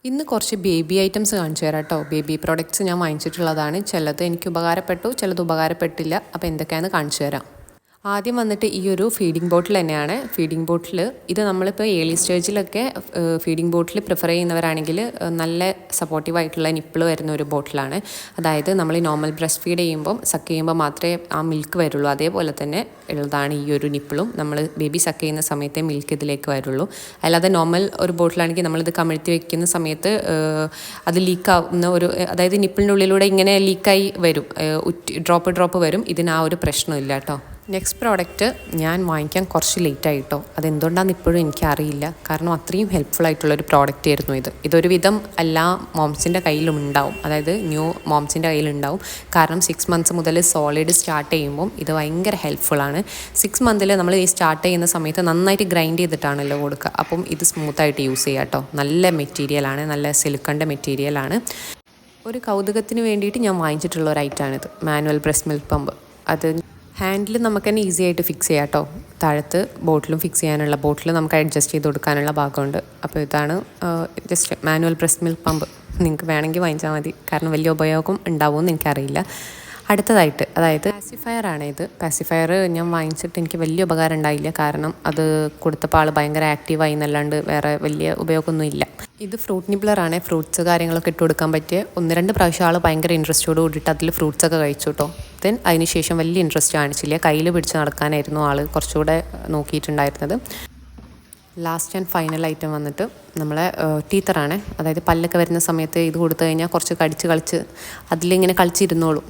ഇന്ന് കുറച്ച് baby items കാണിച്ചു തരാം കേട്ടോ. ബേബി പ്രോഡക്റ്റ്സ് ഞാൻ വാങ്ങിച്ചിട്ടുള്ളതാണ്. ചിലത് എനിക്ക് ഉപകാരപ്പെട്ടു, ചിലത് ഉപകാരപ്പെട്ടില്ല. അപ്പോൾ എന്തൊക്കെയാണെന്ന് കാണിച്ചു തരാം. ആദ്യം വന്നിട്ട് ഈ ഒരു ഫീഡിംഗ് ബോട്ടിൽ തന്നെയാണ്. ഫീഡിംഗ് ബോട്ടിൽ ഇത് നമ്മളിപ്പോൾ ഏർലി സ്റ്റേജിലൊക്കെ ഫീഡിംഗ് ബോട്ടിൽ പ്രിഫർ ചെയ്യുന്നവരാണെങ്കിൽ നല്ല സപ്പോർട്ടീവായിട്ടുള്ള നിപ്പിൾ വരുന്ന ഒരു ബോട്ടിലാണ്. അതായത് നമ്മൾ നോർമൽ ബ്രസ്റ്റ് ഫീഡ് ചെയ്യുമ്പം സക്ക് ചെയ്യുമ്പോൾ മാത്രമേ ആ മിൽക്ക് വരുള്ളൂ. അതേപോലെ തന്നെ ഉള്ളതാണ് ഈ ഒരു നിപ്പിളും. നമ്മൾ ബേബി സക്ക് ചെയ്യുന്ന സമയത്തേ മിൽക്ക് ഇതിലേക്ക് വരുള്ളൂ. അല്ലാതെ നോർമൽ ഒരു ബോട്ടിലാണെങ്കിൽ നമ്മളിത് കമിഴ്ത്തി വെക്കുന്ന സമയത്ത് അത് ലീക്കാവുന്ന ഒരു, അതായത് നിപ്പിളിൻ്റെ ഉള്ളിലൂടെ ഇങ്ങനെ ലീക്കായി വരും, ഡ്രോപ്പ് വരും. ഇതിന് ആ ഒരു പ്രശ്നമില്ല കേട്ടോ. നെക്സ്റ്റ് പ്രോഡക്റ്റ് ഞാൻ വാങ്ങിക്കാൻ കുറച്ച് ലേറ്റായിട്ടോ. അതെന്തുകൊണ്ടാണെന്ന് ഇപ്പോഴും എനിക്കറിയില്ല. കാരണം അത്രയും ഹെൽപ്ഫുൾ ആയിട്ടുള്ളൊരു പ്രോഡക്റ്റ് ആയിരുന്നു ഇത്. ഇതൊരുവിധം എല്ലാ മോംസിൻ്റെ കയ്യിലും ഉണ്ടാവും, അതായത് ന്യൂ മോംസിൻ്റെ കയ്യിലുണ്ടാവും. കാരണം 6 months മുതൽ സോളിഡ് സ്റ്റാർട്ട് ചെയ്യുമ്പം ഇത് ഭയങ്കര ഹെൽപ്ഫുള്ളാണ്. 6 months നമ്മൾ ഈ സ്റ്റാർട്ട് ചെയ്യുന്ന സമയത്ത് നന്നായിട്ട് ഗ്രൈൻഡ് ചെയ്തിട്ടാണല്ലോ കൊടുക്കുക. അപ്പം ഇത് സ്മൂത്തായിട്ട് യൂസ് ചെയ്യുക കേട്ടോ. നല്ല മെറ്റീരിയലാണ്, നല്ല സിലിക്കണിൻ്റെ മെറ്റീരിയലാണ്. ഒരു കൗതുകത്തിന് വേണ്ടിയിട്ട് ഞാൻ വാങ്ങിച്ചിട്ടുള്ള ഒരു ഐറ്റമാണിത്, മാനുവൽ ബ്രസ്റ്റ് മിൽക്ക് പമ്പ്. അത് ഹാൻഡിൽ നമുക്ക് തന്നെ ഈസി ആയിട്ട് ഫിക്സ് ചെയ്യാം കേട്ടോ. താഴത്ത് ബോട്ടിലും ഫിക്സ് ചെയ്യാനുള്ള, ബോട്ടിൽ നമുക്ക് അഡ്ജസ്റ്റ് ചെയ്ത് കൊടുക്കാനുള്ള ഭാഗമുണ്ട്. അപ്പോൾ ഇതാണ് just manual breast milk pump. നിങ്ങൾക്ക് വേണമെങ്കിൽ വാങ്ങിച്ചാൽ മതി, കാരണം വലിയ ഉപയോഗം ഉണ്ടാവുമെന്ന് എനിക്കറിയില്ല. അടുത്തതായിട്ട്, അതായത് പാസിഫയർ ആണ് ഇത്. പാസിഫയർ ഞാൻ വാങ്ങിച്ചിട്ട് എനിക്ക് വലിയ ഉപകാരം ഉണ്ടായില്ല. കാരണം അത് കൊടുത്തപ്പോൾ ആൾ ഭയങ്കര ആക്റ്റീവായി എന്നല്ലാണ്ട് വേറെ വലിയ ഉപയോഗമൊന്നും ഇല്ല. ഇത് ഫ്രൂട്ട് നിബ്ലറാണ്. ഫ്രൂട്ട്സ് കാര്യങ്ങളൊക്കെ ഇട്ട് കൊടുക്കാൻ പറ്റിയ 1-2 പ്രാവശ്യം ആൾ ഭയങ്കര ഇൻട്രസ്റ്റോട് കൂടിയിട്ട് അതിൽ ഫ്രൂട്ട്സൊക്കെ കഴിച്ചു കേട്ടോ. ദെൻ അതിനുശേഷം വലിയ ഇൻട്രസ്റ്റ് കാണിച്ചില്ല. കയ്യിൽ പിടിച്ച് നടക്കാനായിരുന്നു ആൾ കുറച്ചുകൂടെ നോക്കിയിട്ടുണ്ടായിരുന്നത്. ലാസ്റ്റ് ആൻഡ് ഫൈനൽ ഐറ്റം വന്നിട്ട് നമ്മളെ ടീത്തറാണ്. അതായത് പല്ലൊക്കെ വരുന്ന സമയത്ത് ഇത് കൊടുത്തു കഴിഞ്ഞാൽ കുറച്ച് കളിച്ച് അതിലിങ്ങനെ കളിച്ചിരുന്നോളും.